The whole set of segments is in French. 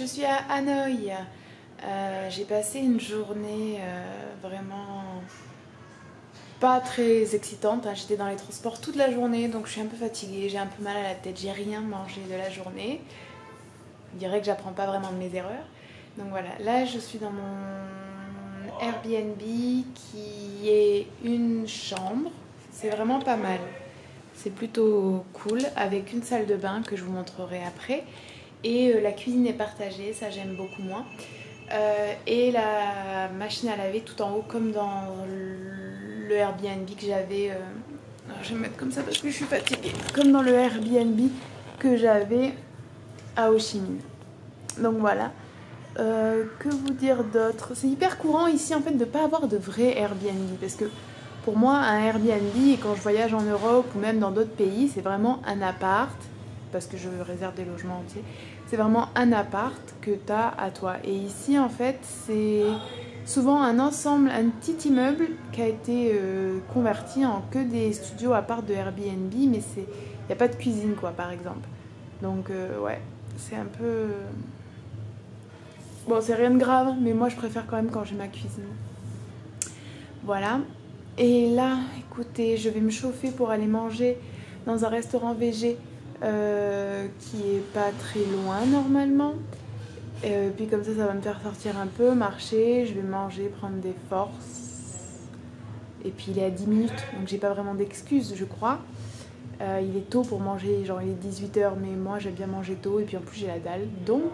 je suis à Hanoï. J'ai passé une journée vraiment pas très excitante. J'étais dans les transports toute la journée, donc je suis un peu fatiguée, j'ai un peu mal à la tête, j'ai rien mangé de la journée. Je dirais que j'apprends pas vraiment de mes erreurs. Donc voilà, là je suis dans mon Airbnb qui est une chambre. C'est vraiment pas mal. C'est plutôt cool, avec une salle de bain que je vous montrerai après. Et la cuisine est partagée, ça j'aime beaucoup moins. Et la machine à laver tout en haut, comme dans le Airbnb que j'avais. Alors je vais me mettre comme ça parce que je suis fatiguée. Comme dans le Airbnb que j'avais à Ho Chi Minh. Donc voilà. Que vous dire d'autre? C'est hyper courant ici en fait de ne pas avoir de vrai Airbnb. Parce que pour moi, un Airbnb, et quand je voyage en Europe ou même dans d'autres pays, c'est vraiment un appart. Parce que je réserve des logements entiers. C'est vraiment un appart que tu as à toi. Et ici, en fait, c'est souvent un ensemble, un petit immeuble qui a été converti en que des studios à part de Airbnb, mais il n'y a pas de cuisine, quoi, par exemple. Donc, ouais, c'est un peu... Bon, c'est rien de grave, mais moi, je préfère quand même quand j'ai ma cuisine. Voilà. Et là, écoutez, je vais me chauffer pour aller manger dans un restaurant végé qui est pas très loin normalement. Puis comme ça va me faire sortir un peu, marcher, je vais manger, prendre des forces. Et puis il est à 10 minutes, donc j'ai pas vraiment d'excuses, je crois. Il est tôt pour manger, genre il est 18h, mais moi j'aime bien manger tôt et puis en plus j'ai la dalle. Donc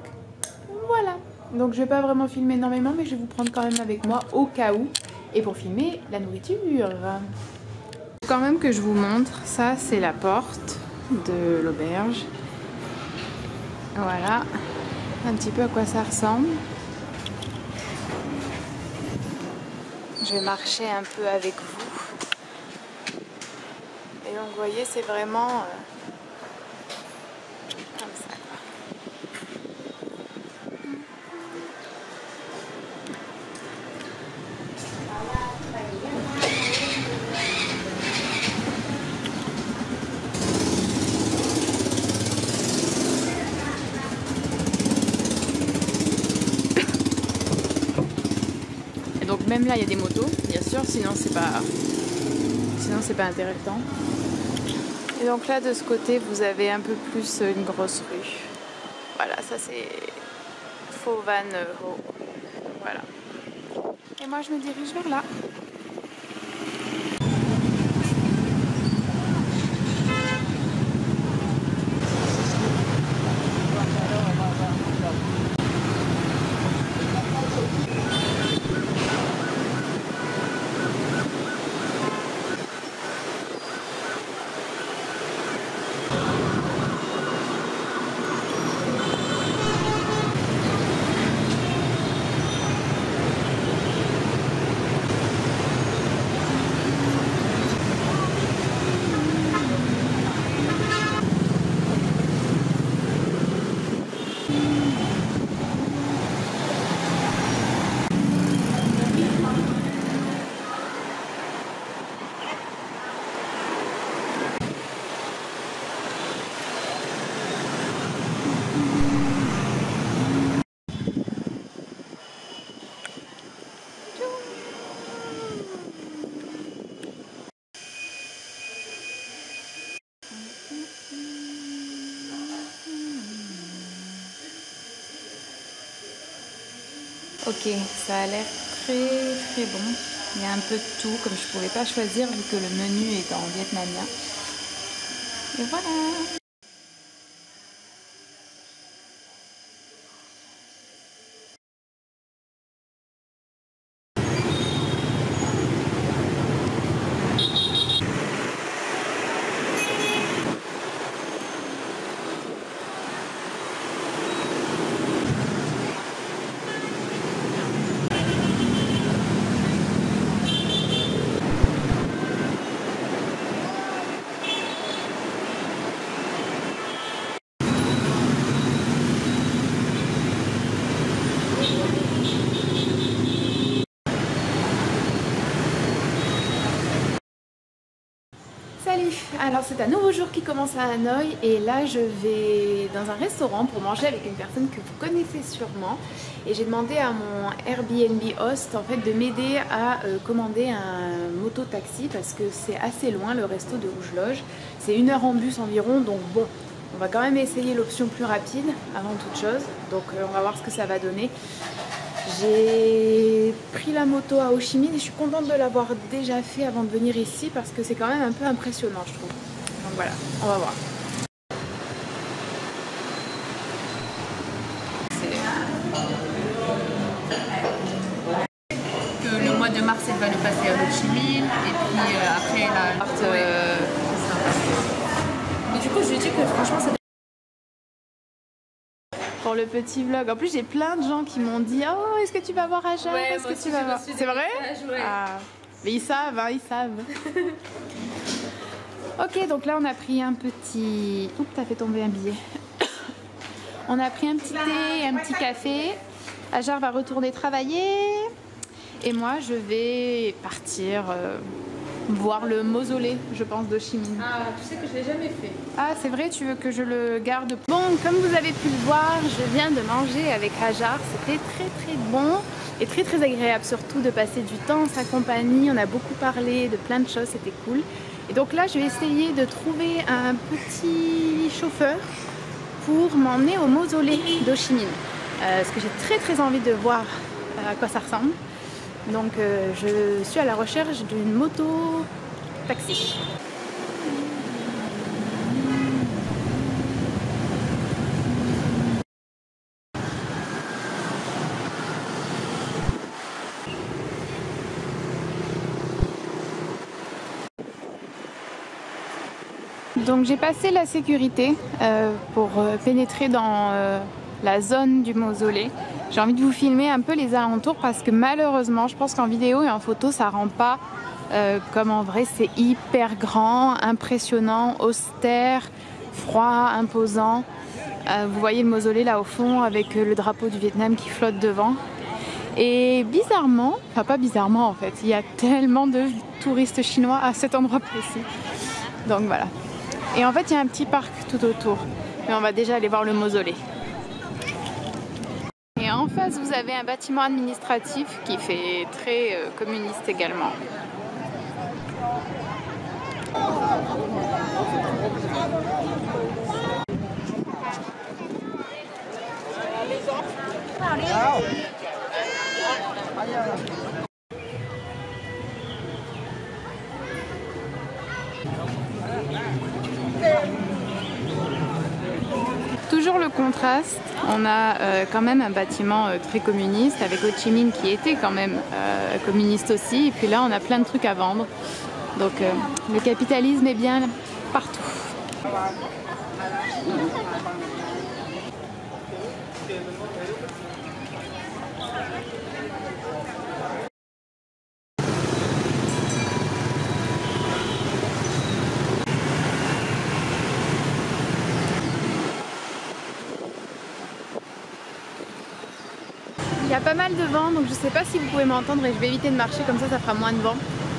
voilà. Donc je vais pas vraiment filmer énormément, mais je vais vous prendre quand même avec moi au cas où. Et pour filmer la nourriture. Quand même que je vous montre, ça c'est la porte de l'auberge. Voilà, un petit peu à quoi ça ressemble. Je vais marcher un peu avec vous. Et donc vous voyez, c'est vraiment comme ça. Et donc même là il y a des motos, bien sûr, sinon c'est pas intéressant. Et donc là de ce côté vous avez un peu plus une grosse rue. Voilà, ça c'est Pho Van Ho. Voilà. Et moi je me dirige vers là. Ok, ça a l'air très très bon. Il y a un peu de tout, comme je ne pouvais pas choisir vu que le menu est en vietnamien. Et voilà! Salut! Alors c'est un nouveau jour qui commence à Hanoï et là je vais dans un restaurant pour manger avec une personne que vous connaissez sûrement et j'ai demandé à mon Airbnb host en fait de m'aider à commander un moto-taxi parce que c'est assez loin le resto de où je loge. C'est 1 heure en bus environ, donc bon, on va quand même essayer l'option plus rapide avant toute chose, donc on va voir ce que ça va donner. J'ai pris la moto à Ho Chi Minh et je suis contente de l'avoir déjà fait avant de venir ici parce que c'est quand même un peu impressionnant je trouve. Donc voilà, on va voir. Que le mois de mars elle va le passer à Ho Chi Minh et puis après la carte. Mais du coup je lui dis que franchement ça. Pour le petit vlog. En plus, j'ai plein de gens qui m'ont dit « Oh, est-ce que tu vas voir Aja? Ouais, est-ce que tu vas voir ?» C'est vrai? Ouais. Ah. Mais ils savent, hein, ils savent. Ok, donc là, on a pris un petit... Oups, t'as fait tomber un billet. On a pris un petit thé et un petit café. Ajar va retourner travailler. Et moi, je vais partir voir le mausolée, je pense, d'Ho Chi Minh. Ah, tu sais que je l'ai jamais fait. Ah, c'est vrai, tu veux que je le garde? Bon, comme vous avez pu le voir, je viens de manger avec Ajar. C'était très bon et très agréable, surtout de passer du temps en sa compagnie. On a beaucoup parlé de plein de choses, c'était cool. Et donc là, je vais essayer de trouver un petit chauffeur pour m'emmener au mausolée d'Ho Chi Minh. Parce que j'ai très envie de voir à quoi ça ressemble. Donc je suis à la recherche d'une moto taxi. Donc j'ai passé la sécurité pour pénétrer dans la zone du mausolée. J'ai envie de vous filmer un peu les alentours parce que malheureusement, je pense qu'en vidéo et en photo, ça rend pas comme en vrai. C'est hyper grand, impressionnant, austère, froid, imposant. Vous voyez le mausolée là au fond avec le drapeau du Vietnam qui flotte devant. Et bizarrement, enfin pas bizarrement en fait, il y a tellement de touristes chinois à cet endroit précis. Donc voilà. Et en fait, il y a un petit parc tout autour. Mais on va déjà aller voir le mausolée. Et en face, vous avez un bâtiment administratif qui fait très communiste également. Toujours le contraste, on a quand même un bâtiment très communiste avec Ho Chi Minh qui était quand même communiste aussi, et puis là on a plein de trucs à vendre, donc le capitalisme est bien partout. Il y a pas mal de vent, donc je sais pas si vous pouvez m'entendre et je vais éviter de marcher comme ça fera moins de vent.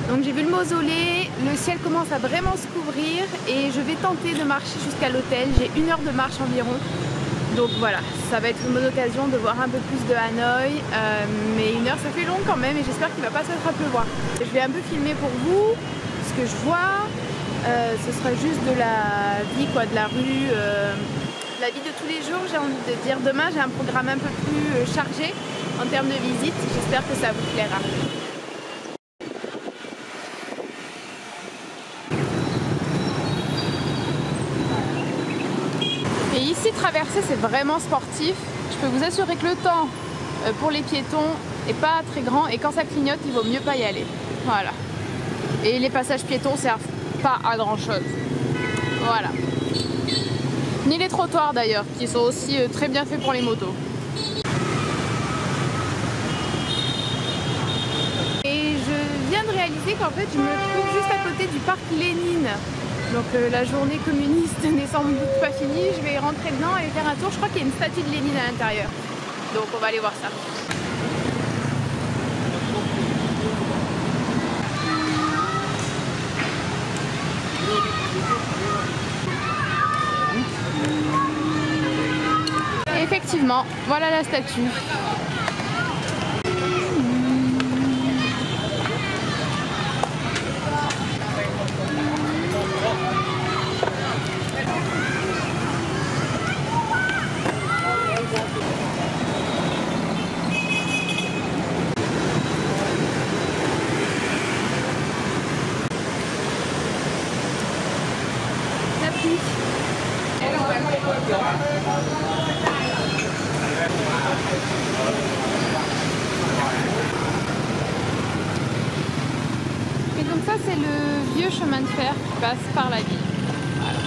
Donc j'ai vu le mausolée, le ciel commence à vraiment se couvrir et je vais tenter de marcher jusqu'à l'hôtel. J'ai 1 heure de marche environ. Donc voilà, ça va être une bonne occasion de voir un peu plus de Hanoï. Mais 1 heure ça fait long quand même et j'espère qu'il va pas se mettre à pleuvoir. Je vais un peu filmer pour vous ce que je vois. Ce sera juste de la vie, quoi, de la rue. La vie de tous les jours, j'ai envie de dire. Demain, j'ai un programme un peu plus chargé en termes de visite. J'espère que ça vous plaira. Et ici, traverser, c'est vraiment sportif. Je peux vous assurer que le temps pour les piétons est pas très grand et quand ça clignote, il vaut mieux pas y aller. Voilà. Et les passages piétons servent pas à grand chose. Voilà. Ni les trottoirs d'ailleurs, qui sont aussi très bien faits pour les motos. Et je viens de réaliser qu'en fait je me trouve juste à côté du parc Lénine. Donc la journée communiste n'est sans doute pas finie, je vais rentrer dedans et faire un tour. Je crois qu'il y a une statue de Lénine à l'intérieur. Donc on va aller voir ça. effectivement, voilà la statue. La pluie. Et donc ça c'est le vieux chemin de fer qui passe par la ville. Voilà.